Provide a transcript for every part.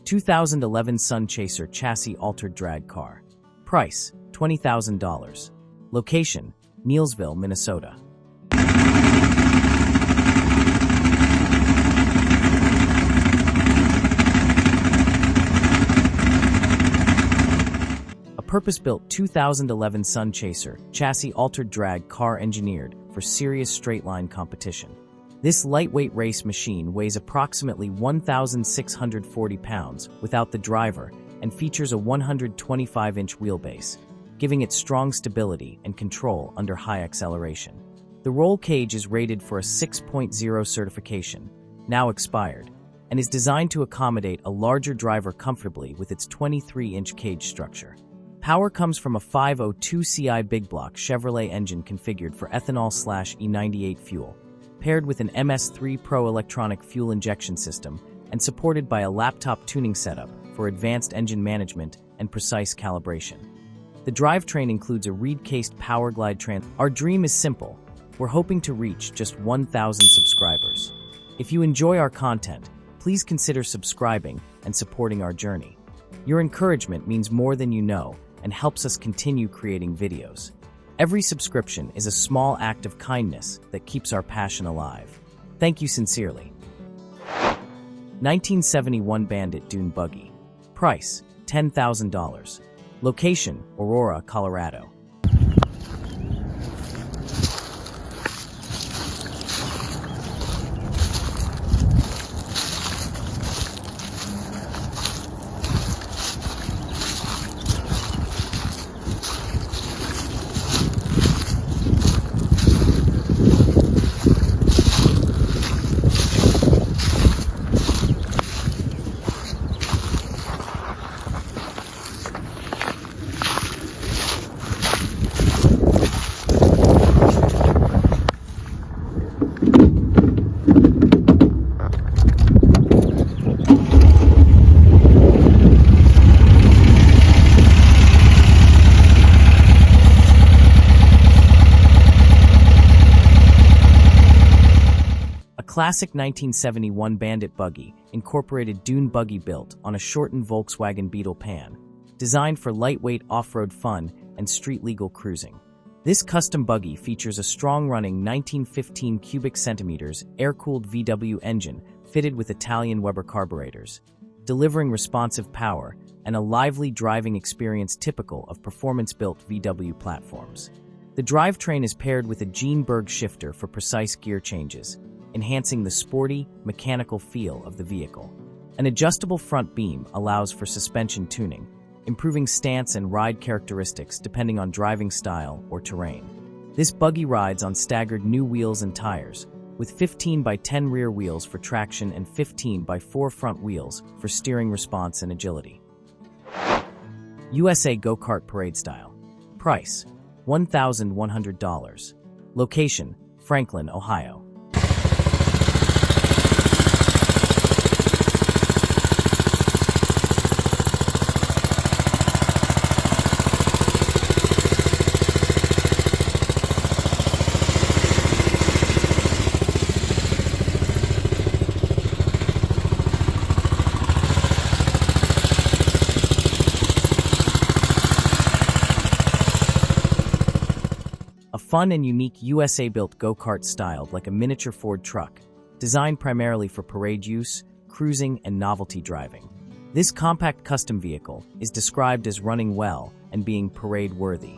2011 Sun Chaser chassis altered drag car. Price, $20,000. Location, Neillsville, Minnesota. A purpose-built 2011 Sun Chaser chassis altered drag car engineered for serious straight-line competition. This lightweight race machine weighs approximately 1,640 pounds without the driver and features a 125-inch wheelbase, giving it strong stability and control under high acceleration. The roll cage is rated for a 6.0 certification, now expired, and is designed to accommodate a larger driver comfortably with its 23-inch cage structure. Power comes from a 502 CI big block Chevrolet engine configured for ethanol/E98 fuel, paired with an MS3 Pro electronic fuel injection system and supported by a laptop tuning setup for advanced engine management and precise calibration. The drivetrain includes a reed-cased power glide Our dream is simple. We're hoping to reach just 1,000 subscribers. If you enjoy our content, please consider subscribing and supporting our journey. Your encouragement means more than you know and helps us continue creating videos. Every subscription is a small act of kindness that keeps our passion alive. Thank you sincerely. 1971 Bandit Dune Buggy. Price, $10,000. Location, Aurora, Colorado. Classic 1971 Bandit buggy incorporated Dune buggy built on a shortened Volkswagen Beetle pan, designed for lightweight off-road fun and street-legal cruising. This custom buggy features a strong-running 1915 cubic centimeters air-cooled VW engine fitted with Italian Weber carburetors, delivering responsive power and a lively driving experience typical of performance-built VW platforms. The drivetrain is paired with a Gene-Berg shifter for precise gear changes, enhancing the sporty, mechanical feel of the vehicle. An adjustable front beam allows for suspension tuning, improving stance and ride characteristics depending on driving style or terrain. This buggy rides on staggered new wheels and tires, with 15 by 10 rear wheels for traction and 15 by 4 front wheels for steering response and agility. USA Go-Kart Parade-Style. Price, $1,100. Location, Franklin, Ohio. Fun and unique USA-built go-kart styled like a miniature Ford truck, designed primarily for parade use, cruising, and novelty driving. This compact custom vehicle is described as running well and being parade-worthy,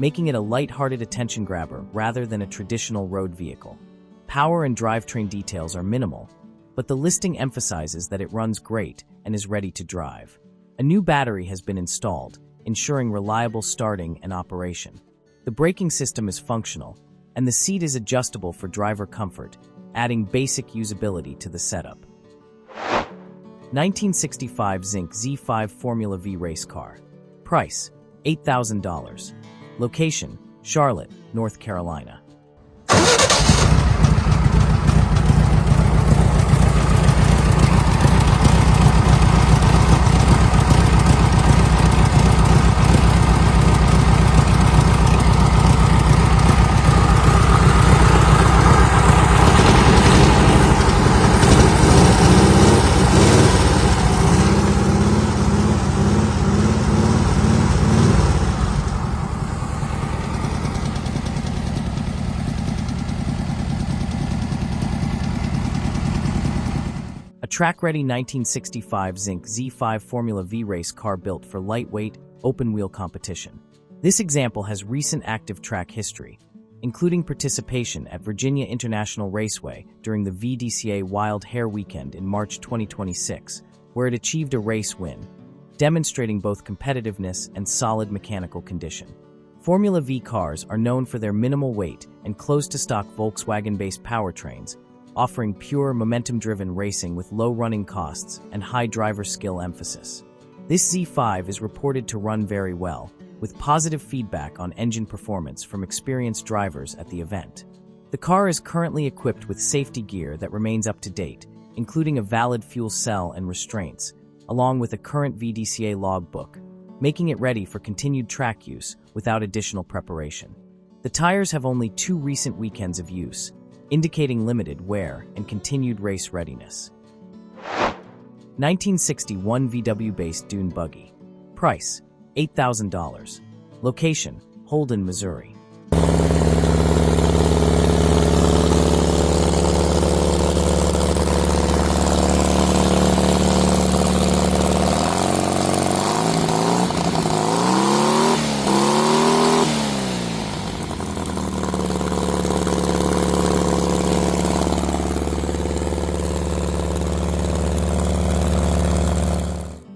making it a light-hearted attention grabber rather than a traditional road vehicle. Power and drivetrain details are minimal, but the listing emphasizes that it runs great and is ready to drive. A new battery has been installed, ensuring reliable starting and operation. The braking system is functional, and the seat is adjustable for driver comfort, adding basic usability to the setup. 1965 Zink Z5 Formula V race car. Price, $8,000. Location, Charlotte, North Carolina. track-ready 1965 Zink Z5 Formula V race car built for lightweight, open-wheel competition. This example has recent active track history, including participation at Virginia International Raceway during the VDCA Wild Hare Weekend in March 2026, where it achieved a race win, demonstrating both competitiveness and solid mechanical condition. Formula V cars are known for their minimal weight and close-to-stock Volkswagen-based powertrains, offering pure momentum-driven racing with low running costs and high driver skill emphasis. This Z5 is reported to run very well, with positive feedback on engine performance from experienced drivers at the event. The car is currently equipped with safety gear that remains up to date, including a valid fuel cell and restraints, along with a current VDCA logbook, making it ready for continued track use without additional preparation. The tires have only 2 recent weekends of use, indicating limited wear and continued race readiness. 1961 VW-based Dune Buggy. Price: $8,000. Location: Holden, Missouri.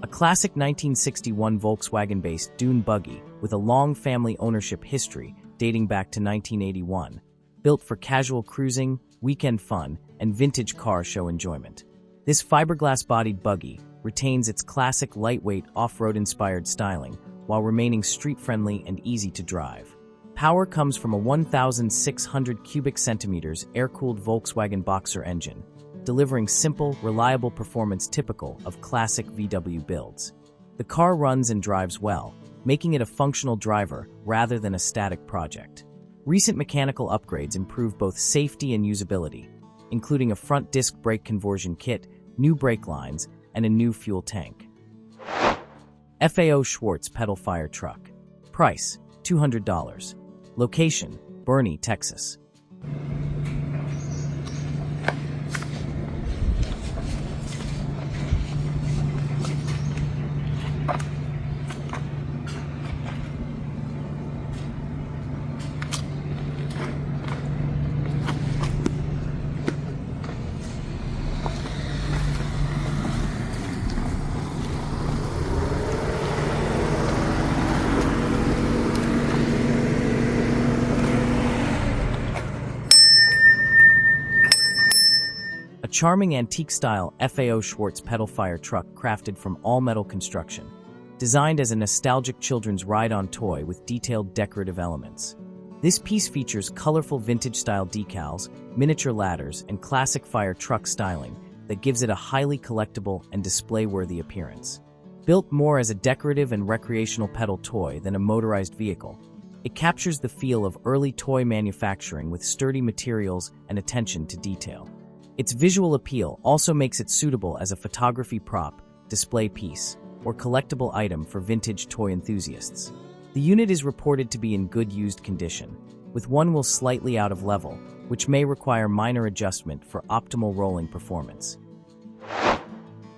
Classic 1961 Volkswagen-based Dune Buggy with a long family ownership history dating back to 1981, built for casual cruising, weekend fun, and vintage car show enjoyment. This fiberglass-bodied buggy retains its classic lightweight off-road-inspired styling while remaining street-friendly and easy to drive. Power comes from a 1,600 cubic centimeters air-cooled Volkswagen Boxer engine, delivering simple, reliable performance typical of classic VW builds. The car runs and drives well, making it a functional driver rather than a static project. Recent mechanical upgrades improve both safety and usability, including a front disc brake conversion kit, new brake lines, and a new fuel tank. FAO Schwarz pedal fire truck. Price: $200. Location: Boerne, Texas. Charming antique-style FAO Schwarz pedal fire truck crafted from all-metal construction, designed as a nostalgic children's ride-on toy with detailed decorative elements. This piece features colorful vintage-style decals, miniature ladders, and classic fire truck styling that gives it a highly collectible and display-worthy appearance. Built more as a decorative and recreational pedal toy than a motorized vehicle, it captures the feel of early toy manufacturing with sturdy materials and attention to detail. Its visual appeal also makes it suitable as a photography prop, display piece, or collectible item for vintage toy enthusiasts. The unit is reported to be in good used condition, with one wheel slightly out of level, which may require minor adjustment for optimal rolling performance.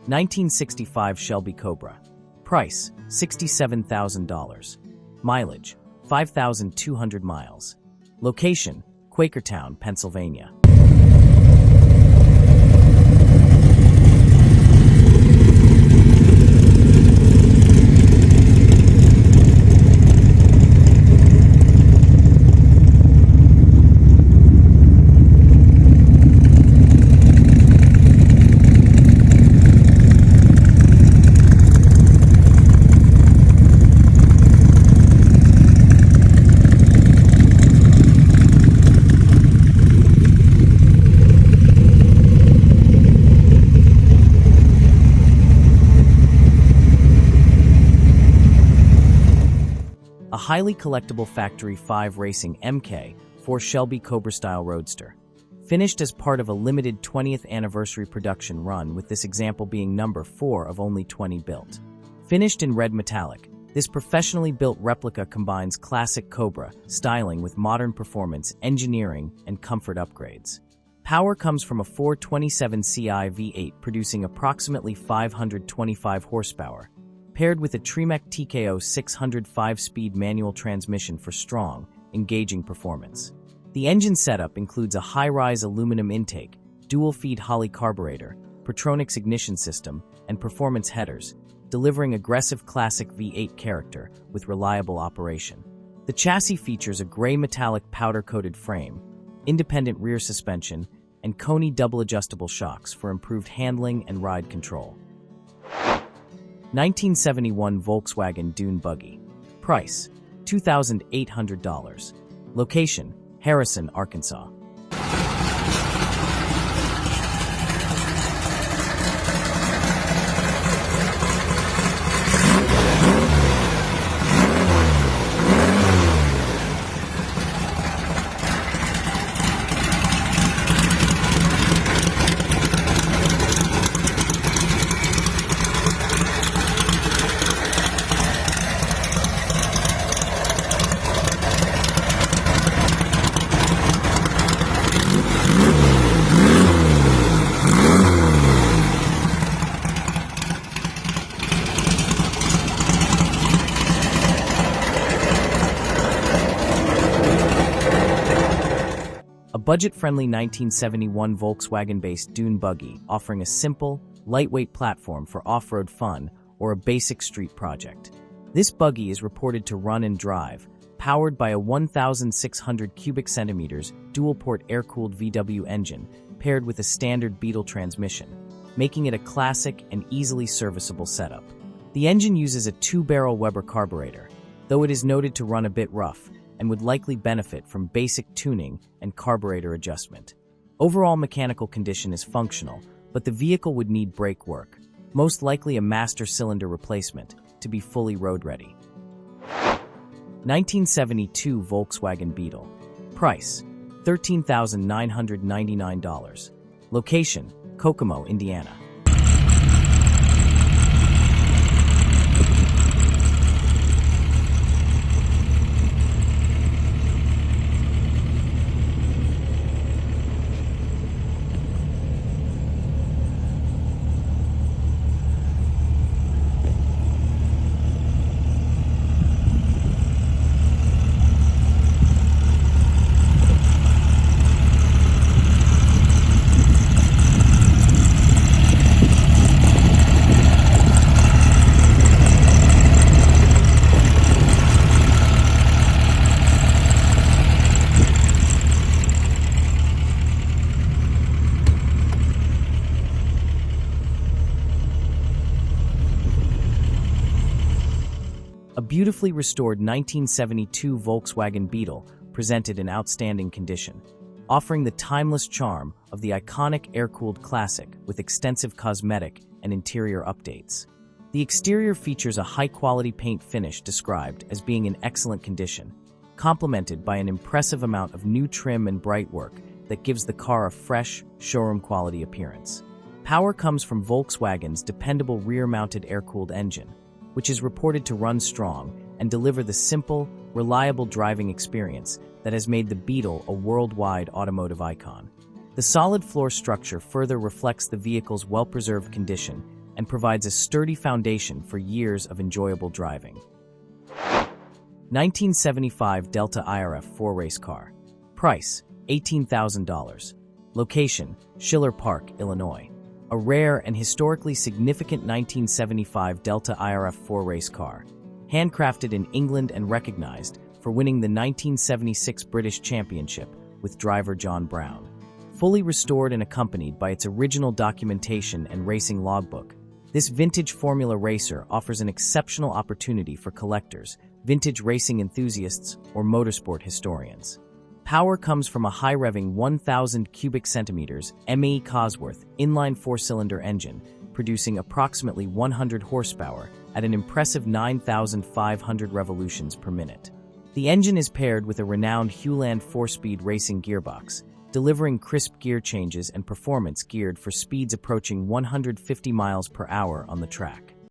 1965 Shelby Cobra. Price: $67,000. Mileage: 5,200 miles. Location: Quakertown, Pennsylvania. A highly collectible Factory 5 Racing MK4 Shelby Cobra-style roadster. Finished as part of a limited 20th anniversary production run, with this example being number 4 of only 20 built. Finished in red metallic, this professionally built replica combines classic Cobra styling with modern performance, engineering, and comfort upgrades. Power comes from a 427 Ci V8 producing approximately 525 horsepower, paired with a Tremec TKO 600 5-speed manual transmission for strong, engaging performance. The engine setup includes a high-rise aluminum intake, dual-feed Holley carburetor, Pertronix ignition system, and performance headers, delivering aggressive classic V8 character with reliable operation. The chassis features a gray metallic powder-coated frame, independent rear suspension, and Koni double-adjustable shocks for improved handling and ride control. 1971 Volkswagen Dune Buggy. Price: $2,800. Location: Harrison, Arkansas. A budget-friendly 1971 Volkswagen-based Dune Buggy offering a simple, lightweight platform for off-road fun or a basic street project. This buggy is reported to run and drive, powered by a 1,600 cubic centimeters dual-port air-cooled VW engine paired with a standard Beetle transmission, making it a classic and easily serviceable setup. The engine uses a 2-barrel Weber carburetor, though it is noted to run a bit rough and would likely benefit from basic tuning and carburetor adjustment. Overall mechanical condition is functional, but the vehicle would need brake work, most likely a master cylinder replacement, to be fully road-ready. 1972 Volkswagen Beetle. Price: $13,999. Location: Kokomo, Indiana. A beautifully restored 1972 Volkswagen Beetle presented in outstanding condition, offering the timeless charm of the iconic air-cooled classic with extensive cosmetic and interior updates. The exterior features a high-quality paint finish described as being in excellent condition, complemented by an impressive amount of new trim and bright work that gives the car a fresh, showroom-quality appearance. Power comes from Volkswagen's dependable rear-mounted air-cooled engine, which is reported to run strong and deliver the simple, reliable driving experience that has made the Beetle a worldwide automotive icon. The solid floor structure further reflects the vehicle's well-preserved condition and provides a sturdy foundation for years of enjoyable driving. 1975 Delta IRF4 race car. Price: $18,000. Location: Schiller Park, Illinois. A rare and historically significant 1975 Delta IRF4 race car, handcrafted in England and recognized for winning the 1976 British Championship with driver John Brown. Fully restored and accompanied by its original documentation and racing logbook, this vintage Formula racer offers an exceptional opportunity for collectors, vintage racing enthusiasts, or motorsport historians. Power comes from a high-revving 1,000 cubic centimeters ME Cosworth inline 4-cylinder engine, producing approximately 100 horsepower at an impressive 9,500 revolutions per minute. The engine is paired with a renowned Hewland 4-speed racing gearbox, delivering crisp gear changes and performance geared for speeds approaching 150 miles per hour on the track.